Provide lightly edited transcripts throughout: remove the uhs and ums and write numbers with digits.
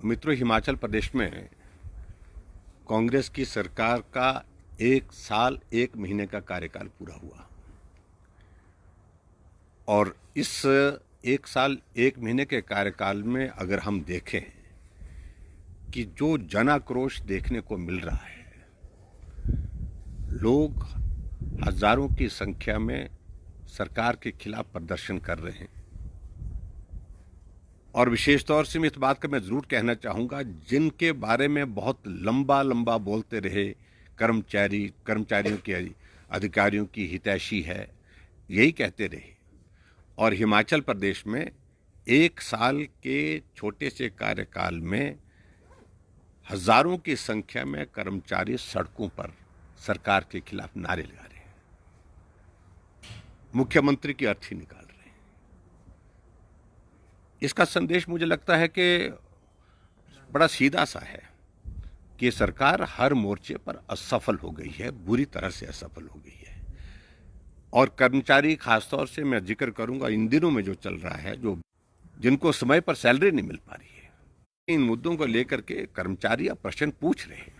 मित्रों, हिमाचल प्रदेश में कांग्रेस की सरकार का 1 साल 1 महीने का कार्यकाल पूरा हुआ और इस 1 साल 1 महीने के कार्यकाल में अगर हम देखें कि जो जन आक्रोश देखने को मिल रहा है, लोग हजारों की संख्या में सरकार के खिलाफ प्रदर्शन कर रहे हैं। और विशेष तौर से मैं इस बात का मैं जरूर कहना चाहूँगा, जिनके बारे में बहुत लंबा लंबा बोलते रहे कर्मचारियों की अधिकारियों की हितैषी है, यही कहते रहे। और हिमाचल प्रदेश में 1 साल के छोटे से कार्यकाल में हजारों की संख्या में कर्मचारी सड़कों पर सरकार के खिलाफ नारे लगा रहे हैं, मुख्यमंत्री की अर्थी निकाल रहे हैं। इसका संदेश मुझे लगता है कि बड़ा सीधा सा है कि सरकार हर मोर्चे पर असफल हो गई है, बुरी तरह से असफल हो गई है। और कर्मचारी, खासतौर से मैं जिक्र करूंगा इन दिनों में जो चल रहा है, जो जिनको समय पर सैलरी नहीं मिल पा रही है, इन मुद्दों को लेकर के कर्मचारी अब प्रश्न पूछ रहे हैं।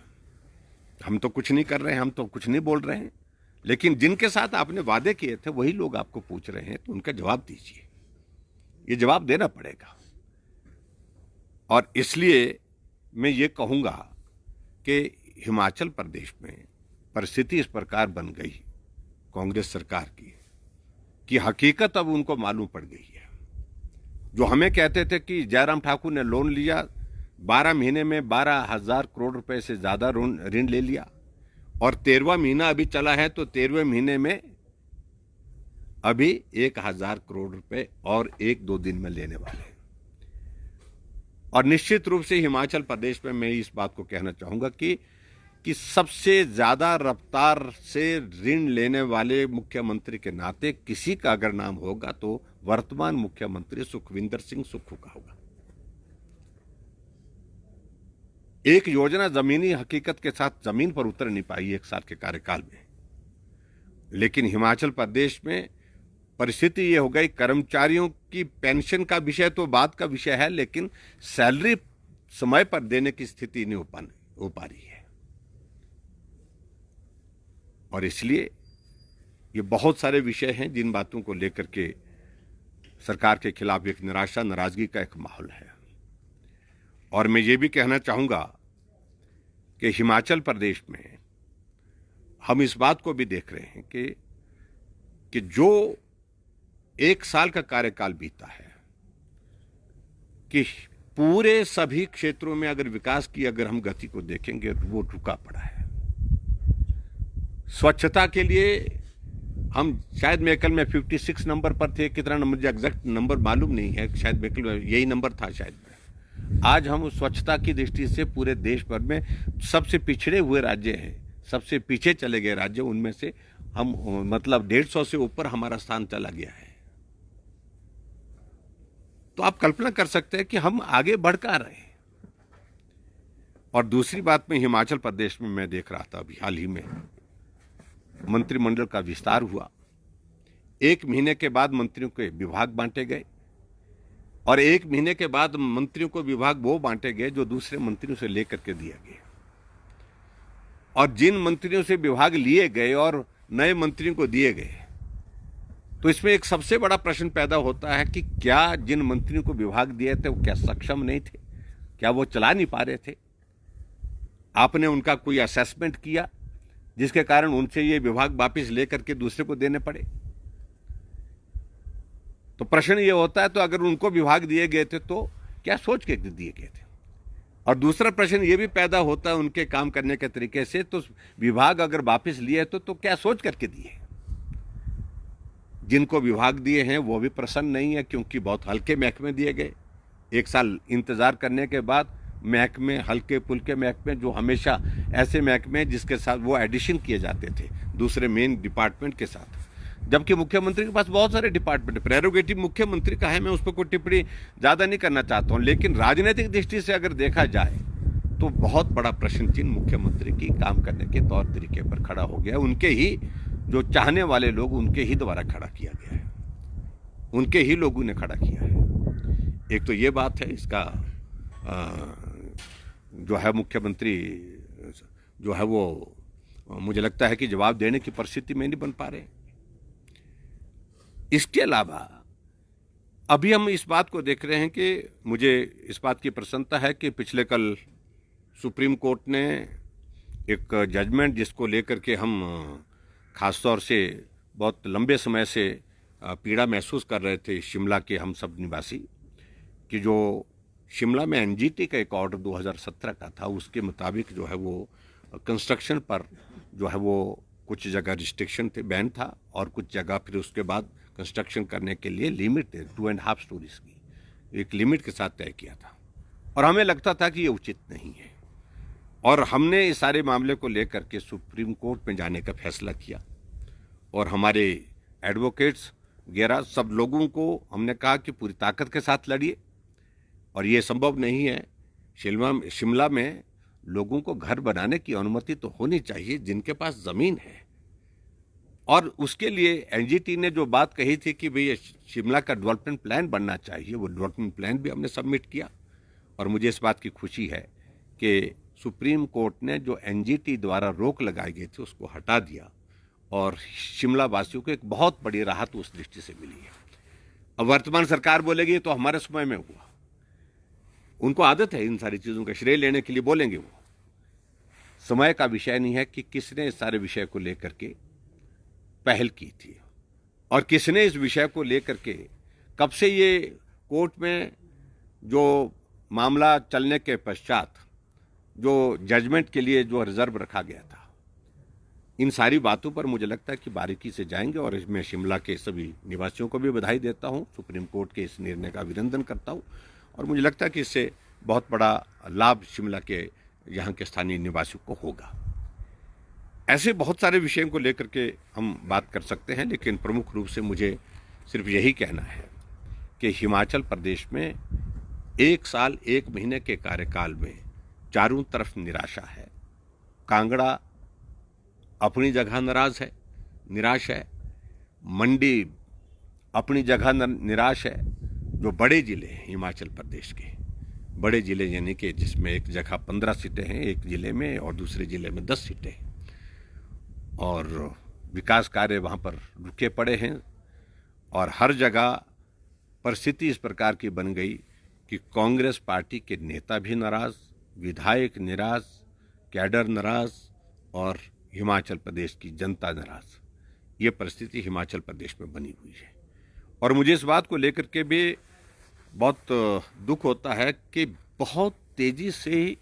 हम तो कुछ नहीं कर रहे हैं, हम तो कुछ नहीं बोल रहे हैं, लेकिन जिनके साथ आपने वादे किए थे वही लोग आपको पूछ रहे हैं, तो उनका जवाब दीजिए। ये जवाब देना पड़ेगा। और इसलिए मैं ये कहूँगा कि हिमाचल प्रदेश में परिस्थिति इस प्रकार बन गई कांग्रेस सरकार की कि हकीकत अब उनको मालूम पड़ गई है। जो हमें कहते थे कि जयराम ठाकुर ने लोन लिया, 12 महीने में 12,000 करोड़ रुपए से ज्यादा ऋण ले लिया, और 13वां महीना अभी चला है, तो 13वें महीने में अभी 1,000 करोड़ रुपए और 1-2 दिन में लेने वाले हैं। और निश्चित रूप से हिमाचल प्रदेश में मैं इस बात को कहना चाहूंगा कि सबसे ज्यादा रफ्तार से ऋण लेने वाले मुख्यमंत्री के नाते किसी का अगर नाम होगा तो वर्तमान मुख्यमंत्री सुखविंदर सिंह सुक्खू का होगा। एक योजना जमीनी हकीकत के साथ जमीन पर उतर नहीं पाई 1 साल के कार्यकाल में, लेकिन हिमाचल प्रदेश में परिस्थिति ये हो गई, कर्मचारियों की पेंशन का विषय तो बात का विषय है, लेकिन सैलरी समय पर देने की स्थिति नहीं हो पा रही है। और इसलिए ये बहुत सारे विषय हैं जिन बातों को लेकर के सरकार के खिलाफ एक निराशा, नाराजगी का एक माहौल है। और मैं ये भी कहना चाहूंगा कि हिमाचल प्रदेश में हम इस बात को भी देख रहे हैं कि जो 1 साल का कार्यकाल बीता है, कि पूरे सभी क्षेत्रों में अगर विकास की अगर हम गति को देखेंगे तो वो रुका पड़ा है। स्वच्छता के लिए हम शायद मेकल में 56 नंबर पर थे, कितना नंबर एग्जैक्ट नंबर मालूम नहीं है, शायद मेकल में यही नंबर था शायद। आज हम स्वच्छता की दृष्टि से पूरे देश भर में सबसे पिछड़े हुए राज्य हैं, सबसे पीछे चले गए राज्य, उनमें से हम मतलब 150 से ऊपर हमारा स्थान चला गया है। तो आप कल्पना कर सकते हैं कि हम आगे बढ़ कर रहे हैं। और दूसरी बात में हिमाचल प्रदेश में मैं देख रहा था, अभी हाल ही में मंत्रिमंडल का विस्तार हुआ। 1 महीने के बाद मंत्रियों के विभाग बांटे गए, और 1 महीने के बाद मंत्रियों को विभाग वो बांटे गए जो दूसरे मंत्रियों से लेकर के दिया गया। और जिन मंत्रियों से विभाग लिए गए और नए मंत्रियों को दिए गए, तो इसमें एक सबसे बड़ा प्रश्न पैदा होता है कि क्या जिन मंत्रियों को विभाग दिए थे वो क्या सक्षम नहीं थे? क्या वो चला नहीं पा रहे थे? आपने उनका कोई असेसमेंट किया जिसके कारण उनसे ये विभाग वापस लेकर के दूसरे को देने पड़े? तो प्रश्न ये होता है, तो अगर उनको विभाग दिए गए थे तो क्या सोच के दिए गए थे? और दूसरा प्रश्न ये भी पैदा होता है उनके काम करने के तरीके से, तो विभाग अगर वापस लिए तो क्या सोच करके दिए? जिनको विभाग दिए हैं वो भी प्रसन्न नहीं है, क्योंकि बहुत हल्के महकमे दिए गए। 1 साल इंतजार करने के बाद महकमे, हल्के पुल्के महकमे, जो हमेशा ऐसे महकमे जिसके साथ वो एडिशन किए जाते थे दूसरे मेन डिपार्टमेंट के साथ, जबकि मुख्यमंत्री के पास बहुत सारे डिपार्टमेंट, प्रेरोगेटिव मुख्यमंत्री का है। मैं उस पर कोई टिप्पणी ज़्यादा नहीं करना चाहता हूँ, लेकिन राजनीतिक दृष्टि से अगर देखा जाए तो बहुत बड़ा प्रश्न चिन्ह मुख्यमंत्री की काम करने के तौर तरीके पर खड़ा हो गया। उनके ही जो चाहने वाले लोग, उनके ही द्वारा खड़ा किया गया है, उनके ही लोगों ने खड़ा किया है। एक तो ये बात है, इसका जो है मुख्यमंत्री जो है वो मुझे लगता है कि जवाब देने की परिस्थिति में नहीं बन पा रहे। इसके अलावा अभी हम इस बात को देख रहे हैं कि मुझे इस बात की प्रसन्नता है कि पिछले कल सुप्रीम कोर्ट ने एक जजमेंट जिसको लेकर के हम खासतौर से बहुत लंबे समय से पीड़ा महसूस कर रहे थे शिमला के हम सब निवासी, कि जो शिमला में एनजीटी का एक ऑर्डर 2017 का था, उसके मुताबिक जो है वो कंस्ट्रक्शन पर जो है वो कुछ जगह रिस्ट्रिक्शन थे, बैन था, और कुछ जगह फिर उसके बाद कंस्ट्रक्शन करने के लिए लिमिट थे 2.5 स्टोरीज की, एक लिमिट के साथ तय किया था। और हमें लगता था कि ये उचित नहीं है, और हमने इस सारे मामले को लेकर के सुप्रीम कोर्ट में जाने का फैसला किया, और हमारे एडवोकेट्स वगैरह सब लोगों को हमने कहा कि पूरी ताकत के साथ लड़िए, और ये संभव नहीं है। शिमला में लोगों को घर बनाने की अनुमति तो होनी चाहिए जिनके पास ज़मीन है, और उसके लिए एनजीटी ने जो बात कही थी कि भाई शिमला का डेवलपमेंट प्लान बनना चाहिए, वो डेवलपमेंट प्लान भी हमने सबमिट किया। और मुझे इस बात की खुशी है कि सुप्रीम कोर्ट ने जो एनजीटी द्वारा रोक लगाई गई थी उसको हटा दिया, और शिमला वासियों को एक बहुत बड़ी राहत उस दृष्टि से मिली है। अब वर्तमान सरकार बोलेगी तो हमारे समय में हुआ, उनको आदत है इन सारी चीज़ों का श्रेय लेने के लिए बोलेंगे। वो समय का विषय नहीं है कि किसने इस सारे विषय को लेकर के पहल की थी, और किसने इस विषय को लेकर के कब से ये कोर्ट में जो मामला चलने के पश्चात जो जजमेंट के लिए जो रिजर्व रखा गया था। इन सारी बातों पर मुझे लगता है कि बारीकी से जाएंगे, और इसमें शिमला के सभी निवासियों को भी बधाई देता हूं, सुप्रीम कोर्ट के इस निर्णय का अभिनंदन करता हूं, और मुझे लगता है कि इससे बहुत बड़ा लाभ शिमला के यहाँ के स्थानीय निवासियों को होगा। ऐसे बहुत सारे विषयों को लेकर के हम बात कर सकते हैं, लेकिन प्रमुख रूप से मुझे सिर्फ यही कहना है कि हिमाचल प्रदेश में 1 साल 1 महीने के कार्यकाल में चारों तरफ निराशा है। कांगड़ा अपनी जगह निराश है, मंडी अपनी जगह निराश है। जो बड़े ज़िले हैं हिमाचल प्रदेश के, बड़े ज़िले यानी कि जिसमें एक जगह 15 सीटें हैं एक ज़िले में, और दूसरे ज़िले में 10 सीटें हैं, और विकास कार्य वहाँ पर रुके पड़े हैं, और हर जगह परिस्थिति इस प्रकार की बन गई कि कांग्रेस पार्टी के नेता भी नाराज़, विधायक नाराज़, कैडर नाराज़, और हिमाचल प्रदेश की जनता नाराज़। ये परिस्थिति हिमाचल प्रदेश में बनी हुई है, और मुझे इस बात को लेकर के भी बहुत दुख होता है कि बहुत तेज़ी से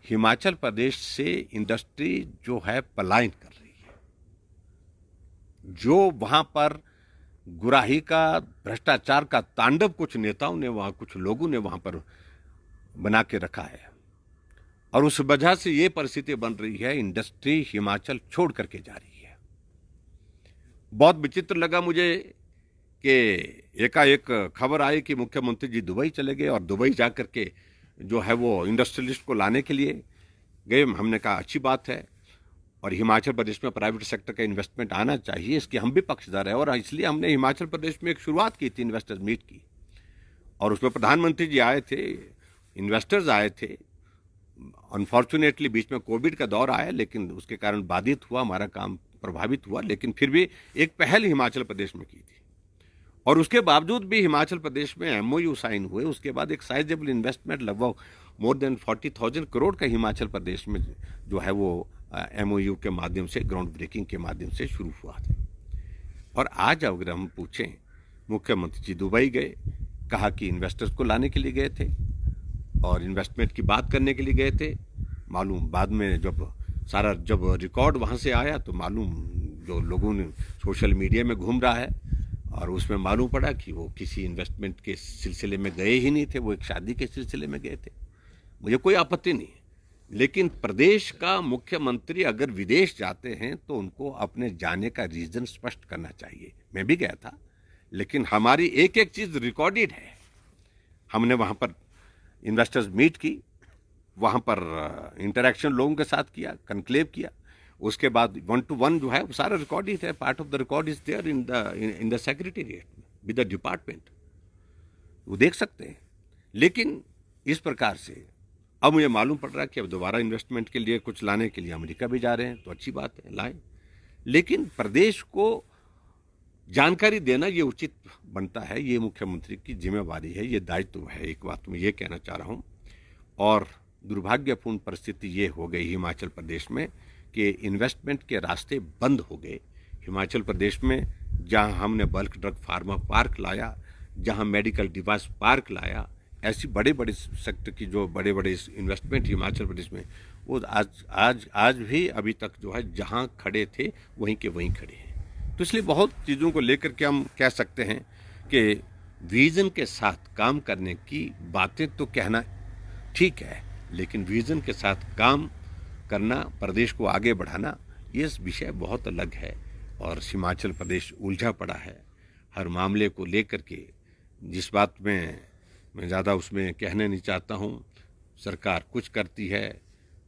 हिमाचल प्रदेश से इंडस्ट्री जो है पलायन कर रही है। जो वहाँ पर गुराही का, भ्रष्टाचार का तांडव कुछ नेताओं ने वहाँ, कुछ लोगों ने वहाँ पर बना के रखा है, और उस वजह से ये परिस्थिति बन रही है, इंडस्ट्री हिमाचल छोड़ करके जा रही है। बहुत विचित्र लगा मुझे कि एकाएक खबर आई कि मुख्यमंत्री जी दुबई चले गए, और दुबई जा कर के जो है वो इंडस्ट्रियलिस्ट को लाने के लिए गए। हमने कहा अच्छी बात है, और हिमाचल प्रदेश में प्राइवेट सेक्टर का इन्वेस्टमेंट आना चाहिए, इसके हम भी पक्षधर हैं, और इसलिए हमने हिमाचल प्रदेश में एक शुरुआत की थी इन्वेस्टर्स मीट की, और उसमें प्रधानमंत्री जी आए थे, इन्वेस्टर्स आए थे। अनफॉर्चुनेटली बीच में कोविड का दौर आया, लेकिन उसके कारण बाधित हुआ, हमारा काम प्रभावित हुआ, लेकिन फिर भी एक पहल हिमाचल प्रदेश में की थी, और उसके बावजूद भी हिमाचल प्रदेश में MOU साइन हुए। उसके बाद एक साइजेबल इन्वेस्टमेंट लगभग मोर देन 40,000 करोड़ का हिमाचल प्रदेश में जो है वो MOU के माध्यम से, ग्राउंड ब्रेकिंग के माध्यम से शुरू हुआ था। और आज अगर हम पूछें, मुख्यमंत्री जी दुबई गए, कहा कि इन्वेस्टर्स को लाने के लिए गए थे और इन्वेस्टमेंट की बात करने के लिए गए थे। मालूम बाद में जब रिकॉर्ड वहाँ से आया तो मालूम, जो लोगों ने सोशल मीडिया में घूम रहा है, और उसमें मालूम पड़ा कि वो किसी इन्वेस्टमेंट के सिलसिले में गए ही नहीं थे, वो एक शादी के सिलसिले में गए थे। मुझे कोई आपत्ति नहीं, लेकिन प्रदेश का मुख्यमंत्री अगर विदेश जाते हैं तो उनको अपने जाने का रीज़न स्पष्ट करना चाहिए। मैं भी गया था, लेकिन हमारी एक एक चीज़ रिकॉर्डेड है। हमने वहाँ पर इन्वेस्टर्स मीट की, वहाँ पर इंटरेक्शन लोगों के साथ किया, कन्क्लेव किया, उसके बाद 1-to-1 जो है वो सारा रिकॉर्डेड है। Part of the record is there in the secretariat with the department, वो देख सकते हैं। लेकिन इस प्रकार से अब मुझे मालूम पड़ रहा है कि अब दोबारा इन्वेस्टमेंट के लिए कुछ लाने के लिए अमेरिका भी जा रहे हैं, तो अच्छी बात है, लाएं। लेकिन प्रदेश को जानकारी देना ये उचित बनता है, ये मुख्यमंत्री की जिम्मेवारी है, ये दायित्व है। एक बात मैं ये कहना चाह रहा हूँ। और दुर्भाग्यपूर्ण परिस्थिति ये हो गई हिमाचल प्रदेश में कि इन्वेस्टमेंट के रास्ते बंद हो गए। हिमाचल प्रदेश में जहां हमने बल्क ड्रग फार्मा पार्क लाया, जहां मेडिकल डिवाइस पार्क लाया, ऐसी बड़े बड़े सेक्टर की जो बड़े बड़े इन्वेस्टमेंट हिमाचल प्रदेश में, वो आज भी अभी तक जो है जहां खड़े थे वहीं के वहीं खड़े हैं। तो इसलिए बहुत चीज़ों को लेकर के हम कह सकते हैं कि विजन के साथ काम करने की बातें तो कहना ठीक है, लेकिन विजन के साथ काम करना, प्रदेश को आगे बढ़ाना, ये विषय बहुत अलग है। और हिमाचल प्रदेश उलझा पड़ा है हर मामले को लेकर के। जिस बात में मैं ज़्यादा उसमें कहने नहीं चाहता हूँ, सरकार कुछ करती है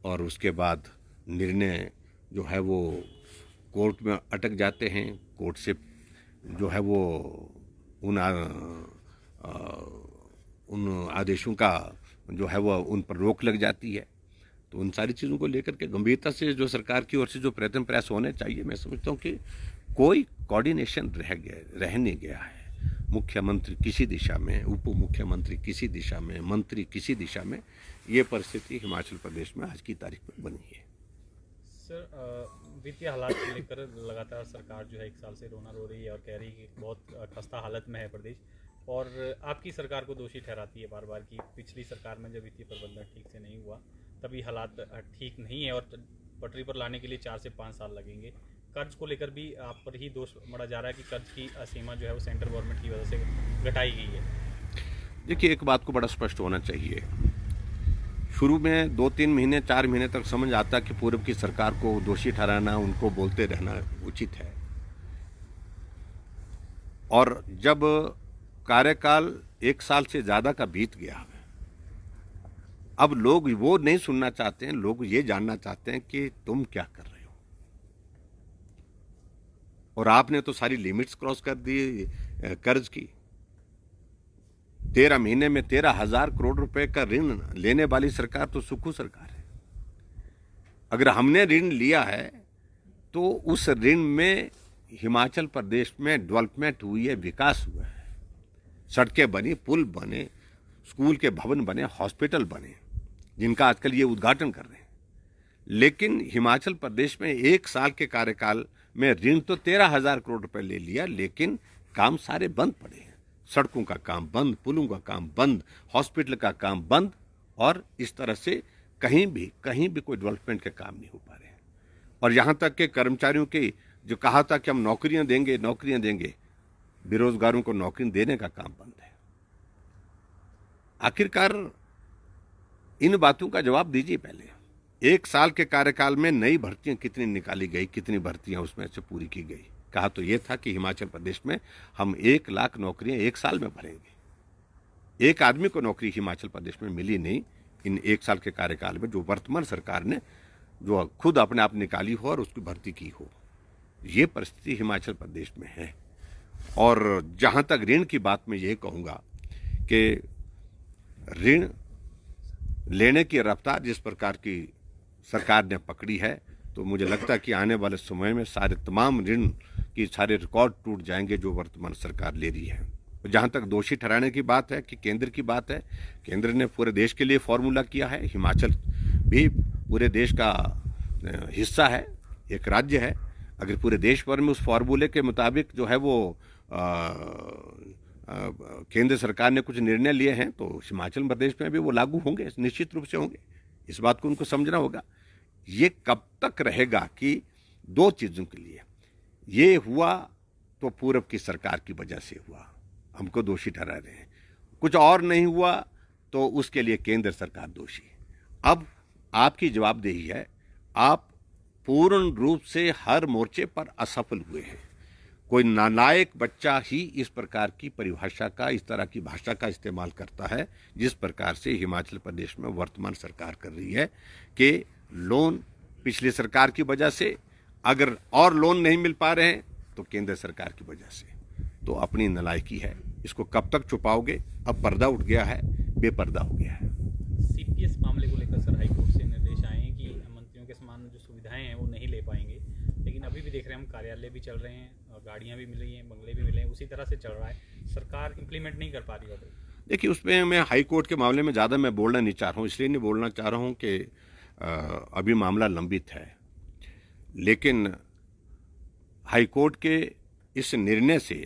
और उसके बाद निर्णय जो है वो कोर्ट में अटक जाते हैं, कोर्ट से जो है वो उन आदेशों का जो है वो उन पर रोक लग जाती है। तो उन सारी चीज़ों को लेकर के गंभीरता से जो सरकार की ओर से जो प्रयास होने चाहिए, मैं समझता हूँ कि कोई कोऑर्डिनेशन रह नहीं गया है। मुख्यमंत्री किसी दिशा में, उप मुख्यमंत्री किसी दिशा में, मंत्री किसी दिशा में, ये परिस्थिति हिमाचल प्रदेश में आज की तारीख में बनी है। सर, वित्तीय हालात को लेकर लगातार सरकार जो है 1 साल से रोना रो रही है और कह रही है कि बहुत खस्ता हालत में है प्रदेश, और आपकी सरकार को दोषी ठहराती है बार बार कि पिछली सरकार में जब वित्तीय प्रबंधन ठीक से नहीं हुआ तभी हालात ठीक नहीं है और पटरी पर लाने के लिए 4 से 5 साल लगेंगे। कर्ज को लेकर भी आप पर ही दोष मढ़ा जा रहा है कि कर्ज की सीमा जो है वो सेंट्रल गवर्नमेंट की वजह से घटाई गई है। देखिए, एक बात को बड़ा स्पष्ट होना चाहिए। शुरू में 2-3 महीने 4 महीने तक समझ आता कि पूर्व की सरकार को दोषी ठहराना, उनको बोलते रहना उचित है। और जब कार्यकाल 1 साल से ज़्यादा का बीत गया, अब लोग वो नहीं सुनना चाहते हैं, लोग ये जानना चाहते हैं कि तुम क्या कर रहे हो। और आपने तो सारी लिमिट्स क्रॉस कर दी कर्ज की। 13 महीने में 13,000 करोड़ रुपए का ऋण लेने वाली सरकार तो सुखू सरकार है। अगर हमने ऋण लिया है तो उस ऋण में हिमाचल प्रदेश में डेवलपमेंट हुई है, विकास हुआ है, सड़कें बनी, पुल बने, स्कूल के भवन बने, हॉस्पिटल बने, जिनका आजकल ये उद्घाटन कर रहे हैं। लेकिन हिमाचल प्रदेश में 1 साल के कार्यकाल में ऋण तो 13,000 करोड़ रुपए ले लिया, लेकिन काम सारे बंद पड़े हैं। सड़कों का काम बंद, पुलों का काम बंद, हॉस्पिटल का काम बंद, और इस तरह से कहीं भी कोई डेवलपमेंट के काम नहीं हो पा रहे हैं। और यहाँ तक के कर्मचारियों की जो कहा था कि हम नौकरियां देंगे, बेरोजगारों को नौकरी देने का काम बंद है। आखिरकार इन बातों का जवाब दीजिए। पहले 1 साल के कार्यकाल में नई भर्तियां कितनी निकाली गई, कितनी भर्तियां उसमें से पूरी की गई। कहा तो यह था कि हिमाचल प्रदेश में हम 1 लाख नौकरियां 1 साल में भरेंगे। एक आदमी को नौकरी हिमाचल प्रदेश में मिली नहीं इन 1 साल के कार्यकाल में, जो वर्तमान सरकार ने जो खुद अपने आप निकाली हो और उसकी भर्ती की हो। ये परिस्थिति हिमाचल प्रदेश में है। और जहां तक ऋण की बात मैं ये कहूँगा कि ऋण लेने की रफ्तार जिस प्रकार की सरकार ने पकड़ी है, तो मुझे लगता है कि आने वाले समय में सारे तमाम ऋण की सारे रिकॉर्ड टूट जाएंगे जो वर्तमान सरकार ले रही है। जहाँ तक दोषी ठहराने की बात है कि केंद्र की बात है, केंद्र ने पूरे देश के लिए फॉर्मूला किया है। हिमाचल भी पूरे देश का हिस्सा है, एक राज्य है। अगर पूरे देश भर में उस फॉर्मूले के मुताबिक जो है वो केंद्र सरकार ने कुछ निर्णय लिए हैं, तो हिमाचल प्रदेश में भी वो लागू होंगे, निश्चित रूप से होंगे। इस बात को उनको समझना होगा। ये कब तक रहेगा कि 2 चीज़ों के लिए ये हुआ तो पूर्व की सरकार की वजह से हुआ, हमको दोषी ठहरा रहे हैं। कुछ और नहीं हुआ तो उसके लिए केंद्र सरकार दोषी है। अब आपकी जवाबदेही है, आप पूर्ण रूप से हर मोर्चे पर असफल हुए हैं। कोई नालायक बच्चा ही इस प्रकार की परिभाषा का, इस तरह की भाषा का इस्तेमाल करता है जिस प्रकार से हिमाचल प्रदेश में वर्तमान सरकार कर रही है कि लोन पिछली सरकार की वजह से, अगर और लोन नहीं मिल पा रहे हैं तो केंद्र सरकार की वजह से। तो अपनी नालायकी है, इसको कब तक छुपाओगे? अब पर्दा उठ गया है, बेपर्दा हो गया है। सीपीएस मामले को लेकर सर हाईकोर्ट से निर्देश आए हैं कि मंत्रियों के समान जो सुविधाएं हैं वो नहीं ले पाएंगे, लेकिन अभी भी देख रहे हैं हम कार्यालय भी चल रहे हैं, गाड़ियाँ भी मिल रही हैं, बंगले भी मिले हैं, उसी तरह से चल रहा है, सरकार इम्प्लीमेंट नहीं कर पा रही ऑर्डर। देखिए, उसमें मैं हाई कोर्ट के मामले में ज़्यादा मैं बोलना नहीं चाह रहा हूँ, इसलिए नहीं बोलना चाह रहा हूँ कि अभी मामला लंबित है, लेकिन हाई कोर्ट के इस निर्णय से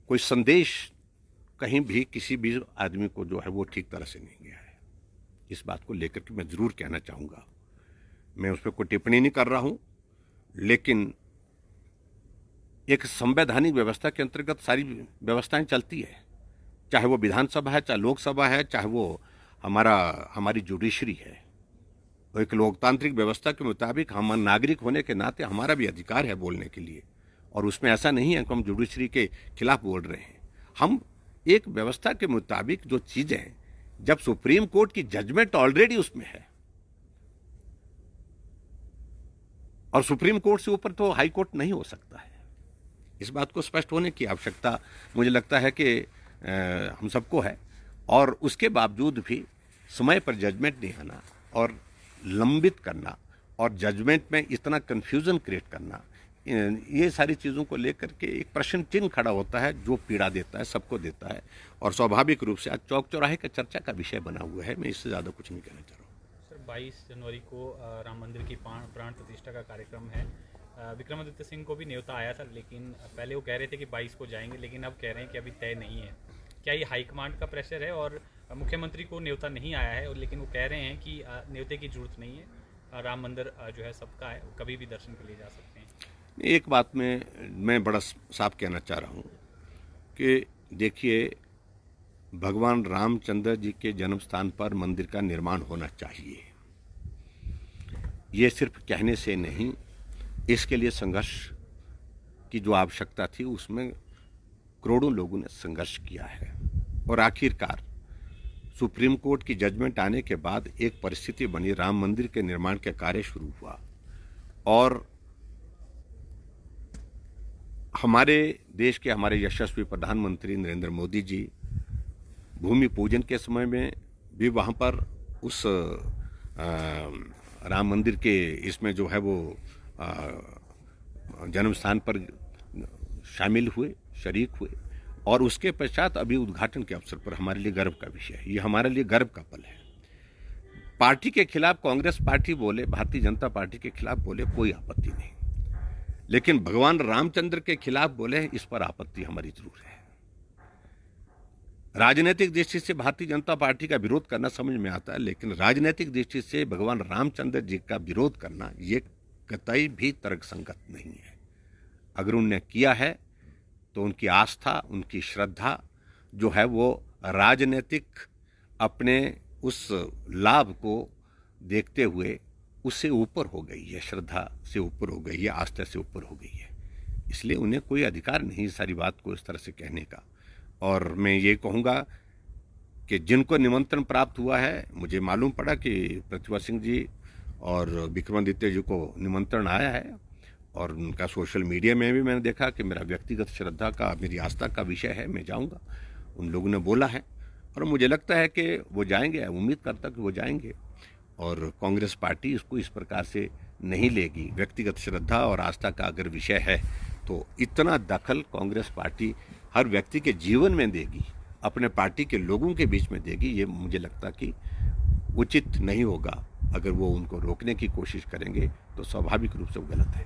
कोई संदेश कहीं भी किसी भी आदमी को जो है वो ठीक तरह से नहीं गया है। इस बात को लेकर के मैं ज़रूर कहना चाहूँगा। मैं उस पर कोई टिप्पणी नहीं कर रहा हूँ, लेकिन एक संवैधानिक व्यवस्था के अंतर्गत सारी व्यवस्थाएं चलती है, चाहे वो विधानसभा है, चाहे लोकसभा है, चाहे वो हमारी जुडिशरी है। तो एक लोकतांत्रिक व्यवस्था के मुताबिक हम नागरिक होने के नाते हमारा भी अधिकार है बोलने के लिए, और उसमें ऐसा नहीं है कि हम जुडिशरी के खिलाफ बोल रहे हैं। हम एक व्यवस्था के मुताबिक जो चीजें हैं, जब सुप्रीम कोर्ट की जजमेंट ऑलरेडी उसमें है, और सुप्रीम कोर्ट से ऊपर तो हाई कोर्ट नहीं हो सकता है, इस बात को स्पष्ट होने की आवश्यकता मुझे लगता है कि हम सबको है। और उसके बावजूद भी समय पर जजमेंट नहीं आना और लंबित करना और जजमेंट में इतना कंफ्यूजन क्रिएट करना, ये सारी चीज़ों को लेकर के एक प्रश्न चिन्ह खड़ा होता है, जो पीड़ा देता है, सबको देता है, और स्वाभाविक रूप से आज चौक चौराहे का चर्चा का विषय बना हुआ है। मैं इससे ज़्यादा कुछ नहीं कहना चाह रहा हूँ। सर 22 जनवरी को राम मंदिर की प्राण प्रतिष्ठा का कार्यक्रम है। विक्रमादित्य सिंह को भी न्योता आया था, लेकिन पहले वो कह रहे थे कि 22 को जाएंगे, लेकिन अब कह रहे हैं कि अभी तय नहीं है। क्या ये हाईकमांड का प्रेशर है? और मुख्यमंत्री को न्योता नहीं आया है, और लेकिन वो कह रहे हैं कि न्योते की जरूरत नहीं है, राम मंदिर जो है सबका है, कभी भी दर्शन के लिए जा सकते हैं। एक बात में मैं बड़ा साफ कहना चाह रहा हूँ कि देखिए, भगवान रामचंद्र जी के जन्म स्थान पर मंदिर का निर्माण होना चाहिए। ये सिर्फ कहने से नहीं, इसके लिए संघर्ष की जो आवश्यकता थी उसमें करोड़ों लोगों ने संघर्ष किया है, और आखिरकार सुप्रीम कोर्ट की जजमेंट आने के बाद एक परिस्थिति बनी, राम मंदिर के निर्माण का कार्य शुरू हुआ, और हमारे देश के हमारे यशस्वी प्रधानमंत्री नरेंद्र मोदी जी भूमि पूजन के समय में भी वहाँ पर उस राम मंदिर के इसमें जो है वो जन्म स्थान पर शामिल हुए, शरीक हुए, और उसके पश्चात अभी उद्घाटन के अवसर पर हमारे लिए गर्व का विषय है। ये हमारे लिए गर्व का पल है। पार्टी के खिलाफ कांग्रेस पार्टी बोले, भारतीय जनता पार्टी के खिलाफ बोले, कोई आपत्ति नहीं, लेकिन भगवान रामचंद्र के खिलाफ बोले, इस पर आपत्ति हमारी जरूर है। राजनीतिक दृष्टि से भारतीय जनता पार्टी का विरोध करना समझ में आता है, लेकिन राजनीतिक दृष्टि से भगवान रामचंद्र जी का विरोध करना ये कतई भी तर्कसंगत नहीं है। अगर उन्होंने किया है तो उनकी आस्था, उनकी श्रद्धा जो है वो राजनीतिक अपने उस लाभ को देखते हुए उससे ऊपर हो गई है, श्रद्धा से ऊपर हो गई है, आस्था से ऊपर हो गई है। इसलिए उन्हें कोई अधिकार नहीं सारी बात को इस तरह से कहने का। और मैं ये कहूँगा कि जिनको निमंत्रण प्राप्त हुआ है, मुझे मालूम पड़ा कि प्रतिभा सिंह जी और विक्रमादित्य जी को निमंत्रण आया है, और उनका सोशल मीडिया में भी मैंने देखा कि मेरा व्यक्तिगत श्रद्धा का, मेरी आस्था का विषय है, मैं जाऊंगा, उन लोगों ने बोला है, और मुझे लगता है कि वो जाएंगे, उम्मीद करता कि वो जाएंगे, और कांग्रेस पार्टी इसको इस प्रकार से नहीं लेगी। व्यक्तिगत श्रद्धा और आस्था का अगर विषय है तो इतना दखल कांग्रेस पार्टी हर व्यक्ति के जीवन में देगी, अपने पार्टी के लोगों के बीच में देगी, ये मुझे लगता कि उचित नहीं होगा। अगर वो उनको रोकने की कोशिश करेंगे तो स्वाभाविक रूप से वो गलत है।